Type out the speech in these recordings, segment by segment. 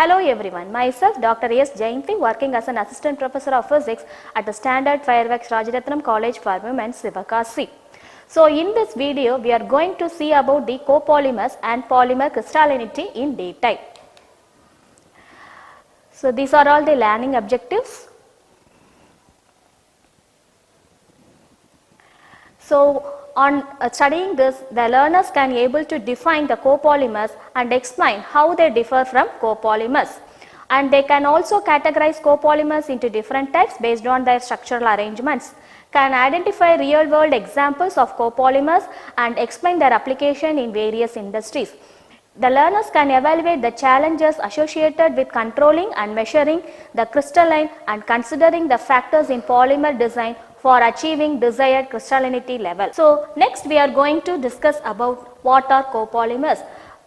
Hello everyone, myself Dr.S.Jeyanthi, working as an Assistant Professor of Physics at the Standard Fireworks Rajaratnam College for Women, Sivakasi. So in this video, we are going to see about the copolymers and polymer crystallinity in detail. So these are all the learning objectives. So on studying this, the learners can able to define the copolymers and explain how they differ from copolymers. And they can also categorize copolymers into different types based on their structural arrangements, can identify real world examples of copolymers and explain their application in various industries. The learners can evaluate the challenges associated with controlling and measuring the crystalline and considering the factors in polymer design for achieving desired crystallinity level. So next we are going to discuss about what are copolymers.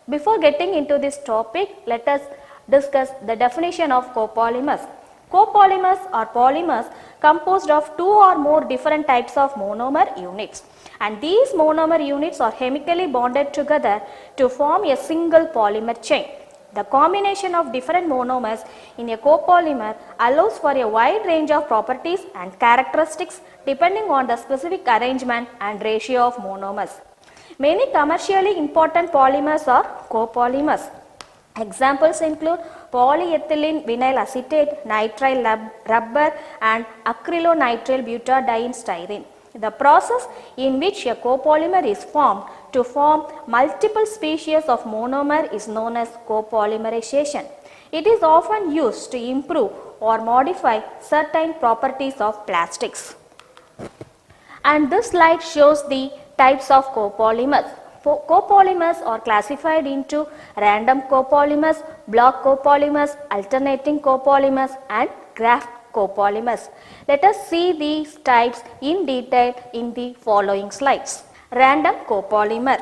Before getting into this topic, let us discuss the definition of copolymers. Copolymers are polymers composed of two or more different types of monomer units, and these monomer units are chemically bonded together to form a single polymer chain. The combination of different monomers in a copolymer allows for a wide range of properties and characteristics depending on the specific arrangement and ratio of monomers. Many commercially important polymers are copolymers. Examples include polyethylene vinyl acetate, nitrile rubber and acrylonitrile butadiene styrene. The process in which a copolymer is formed to form multiple species of monomer is known as copolymerization. It is often used to improve or modify certain properties of plastics. And this slide shows the types of copolymers. Copolymers are classified into random copolymers, block copolymers, alternating copolymers and graft copolymers. Let us see these types in detail in the following slides. Random copolymer.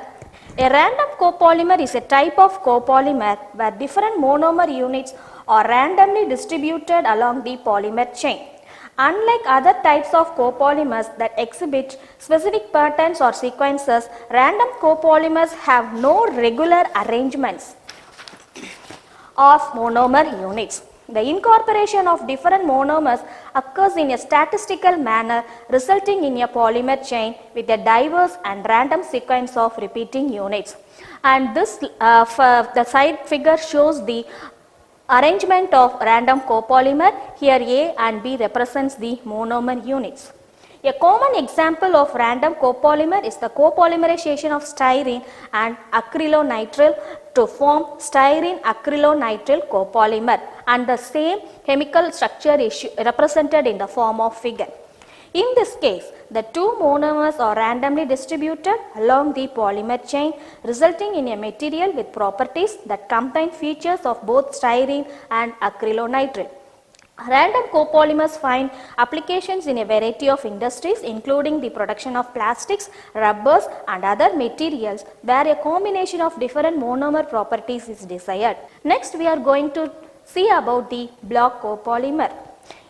A random copolymer is a type of copolymer where different monomer units are randomly distributed along the polymer chain. Unlike other types of copolymers that exhibit specific patterns or sequences, random copolymers have no regular arrangements of monomer units. The incorporation of different monomers occurs in a statistical manner, resulting in a polymer chain with a diverse and random sequence of repeating units. And this the side figure shows the arrangement of random copolymer. Here A and B represents the monomer units. A common example of random copolymer is the copolymerization of styrene and acrylonitrile to form styrene acrylonitrile copolymer, and the same chemical structure is represented in the form of figure. In this case, the two monomers are randomly distributed along the polymer chain, resulting in a material with properties that combine features of both styrene and acrylonitrile. Random copolymers find applications in a variety of industries, including the production of plastics, rubbers and other materials where a combination of different monomer properties is desired. Next, we are going to see about the block copolymer.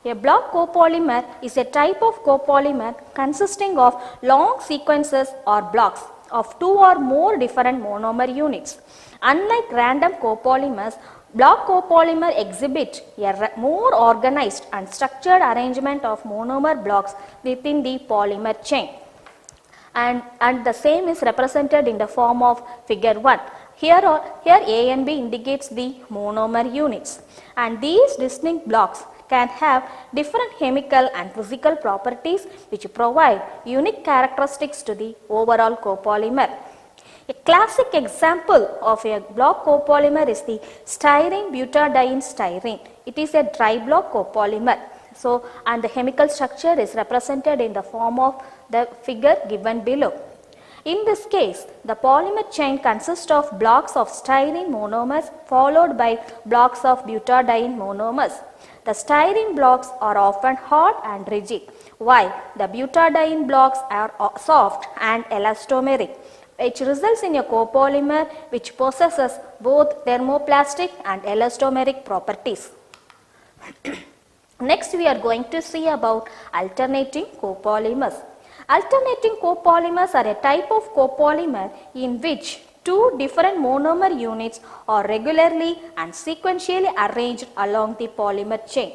A block copolymer is a type of copolymer consisting of long sequences or blocks of two or more different monomer units. Unlike random copolymers, block copolymer exhibit a more organized and structured arrangement of monomer blocks within the polymer chain. And the same is represented in the form of figure 1. Here A and B indicates the monomer units, and these distinct blocks can have different chemical and physical properties which provide unique characteristics to the overall copolymer. A classic example of a block copolymer is the styrene butadiene styrene. It is a dry block copolymer. So, and the chemical structure is represented in the form of the figure given below. In this case, the polymer chain consists of blocks of styrene monomers followed by blocks of butadiene monomers. The styrene blocks are often hard and rigid, while the butadiene blocks are soft and elastomeric, which results in a copolymer which possesses both thermoplastic and elastomeric properties. Next, we are going to see about alternating copolymers. Alternating copolymers are a type of copolymer in which Two different monomer units are regularly and sequentially arranged along the polymer chain.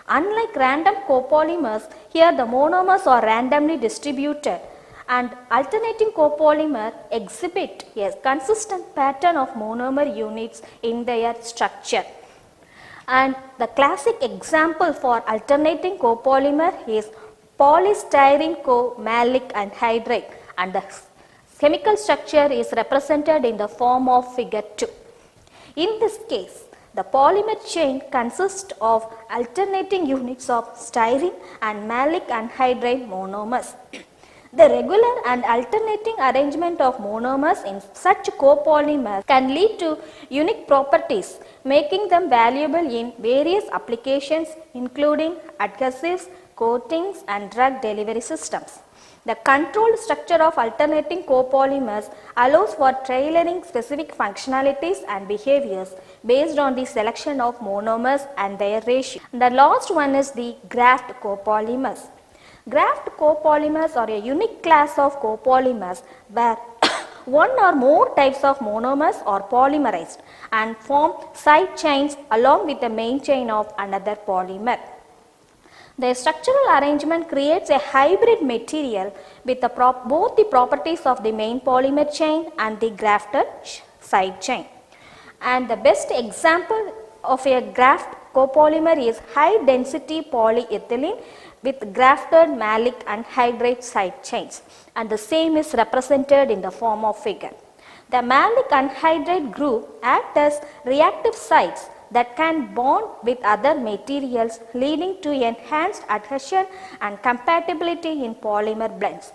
Unlike random copolymers, here the monomers are randomly distributed, and alternating copolymer exhibit a consistent pattern of monomer units in their structure. And the classic example for alternating copolymer is polystyrene co-malic anhydride, and the chemical structure is represented in the form of figure 2. In this case, the polymer chain consists of alternating units of styrene and malic anhydride monomers. The regular and alternating arrangement of monomers in such copolymers can lead to unique properties, making them valuable in various applications including adhesives, coatings and drug delivery systems. The controlled structure of alternating copolymers allows for tailoring specific functionalities and behaviors based on the selection of monomers and their ratio. The last one is the graft copolymers. Graft copolymers are a unique class of copolymers where one or more types of monomers are polymerized and form side chains along with the main chain of another polymer. The structural arrangement creates a hybrid material with both the properties of the main polymer chain and the grafted side chain. And the best example of a graft copolymer is high density polyethylene with grafted malic anhydride side chains, and the same is represented in the form of figure. The malic anhydride group act as reactive sites that can bond with other materials, leading to enhanced adhesion and compatibility in polymer blends.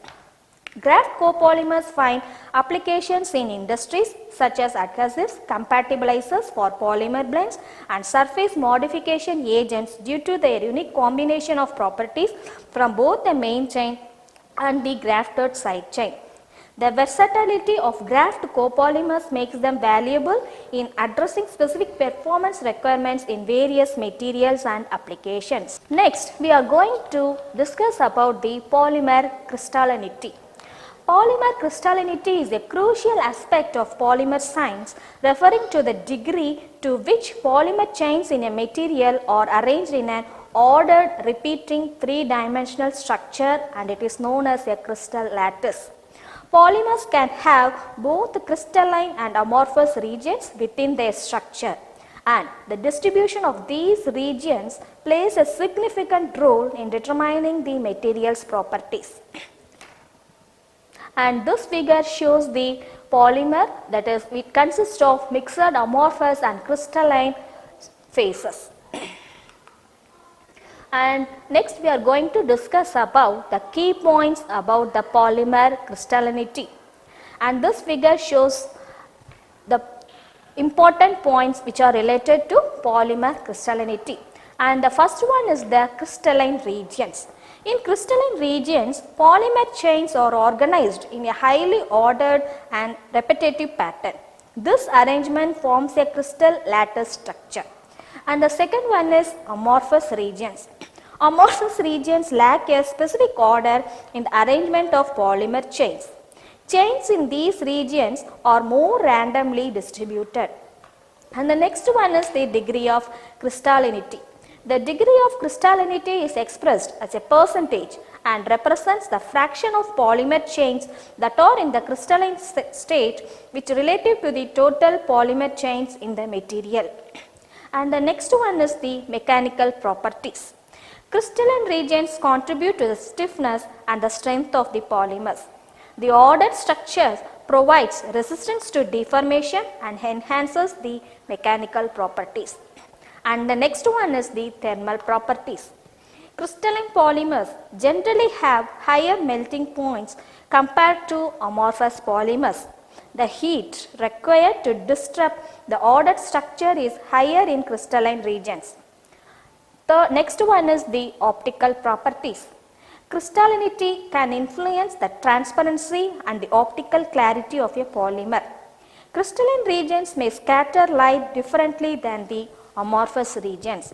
Graft copolymers find applications in industries such as adhesives, compatibilizers for polymer blends and surface modification agents due to their unique combination of properties from both the main chain and the grafted side chain. The versatility of graft copolymers makes them valuable in addressing specific performance requirements in various materials and applications. Next, we are going to discuss about the polymer crystallinity. Polymer crystallinity is a crucial aspect of polymer science, referring to the degree to which polymer chains in a material are arranged in an ordered repeating three-dimensional structure, and it is known as a crystal lattice. Polymers can have both crystalline and amorphous regions within their structure, and the distribution of these regions plays a significant role in determining the material's properties. And this figure shows the polymer, that is, it consists of mixed amorphous and crystalline phases. And next we are going to discuss about the key points about the polymer crystallinity. And this figure shows the important points which are related to polymer crystallinity. And the first one is the crystalline regions. In crystalline regions, polymer chains are organized in a highly ordered and repetitive pattern. This arrangement forms a crystal lattice structure. And the second one is amorphous regions. Amorphous regions lack a specific order in the arrangement of polymer chains. Chains in these regions are more randomly distributed. And the next one is the degree of crystallinity. The degree of crystallinity is expressed as a percentage and represents the fraction of polymer chains that are in the crystalline state which relative to the total polymer chains in the material. And the next one is the mechanical properties. Crystalline regions contribute to the stiffness and the strength of the polymers. The ordered structure provides resistance to deformation and enhances the mechanical properties. And the next one is the thermal properties. Crystalline polymers generally have higher melting points compared to amorphous polymers. The heat required to disrupt the ordered structure is higher in crystalline regions. The next one is the optical properties. Crystallinity can influence the transparency and the optical clarity of a polymer. Crystalline regions may scatter light differently than the amorphous regions.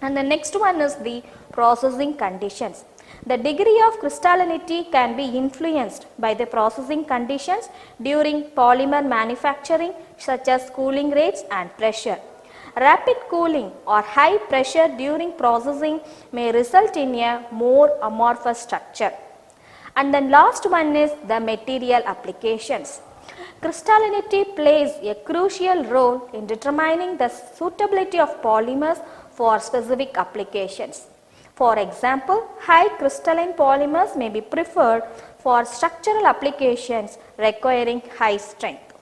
And the next one is the processing conditions. The degree of crystallinity can be influenced by the processing conditions during polymer manufacturing such as cooling rates and pressure. Rapid cooling or high pressure during processing may result in a more amorphous structure. And then last one is the material applications. Crystallinity plays a crucial role in determining the suitability of polymers for specific applications. For example, high crystalline polymers may be preferred for structural applications requiring high strength.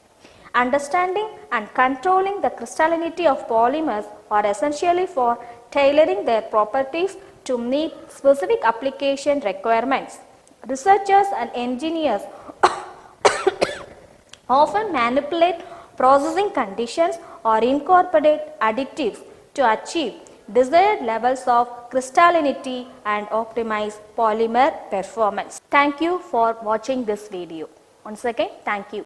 Understanding and controlling the crystallinity of polymers are essentially for tailoring their properties to meet specific application requirements. Researchers and engineers often manipulate processing conditions or incorporate additives to achieve desired levels of crystallinity and optimize polymer performance. Thank you for watching this video. Once again, thank you.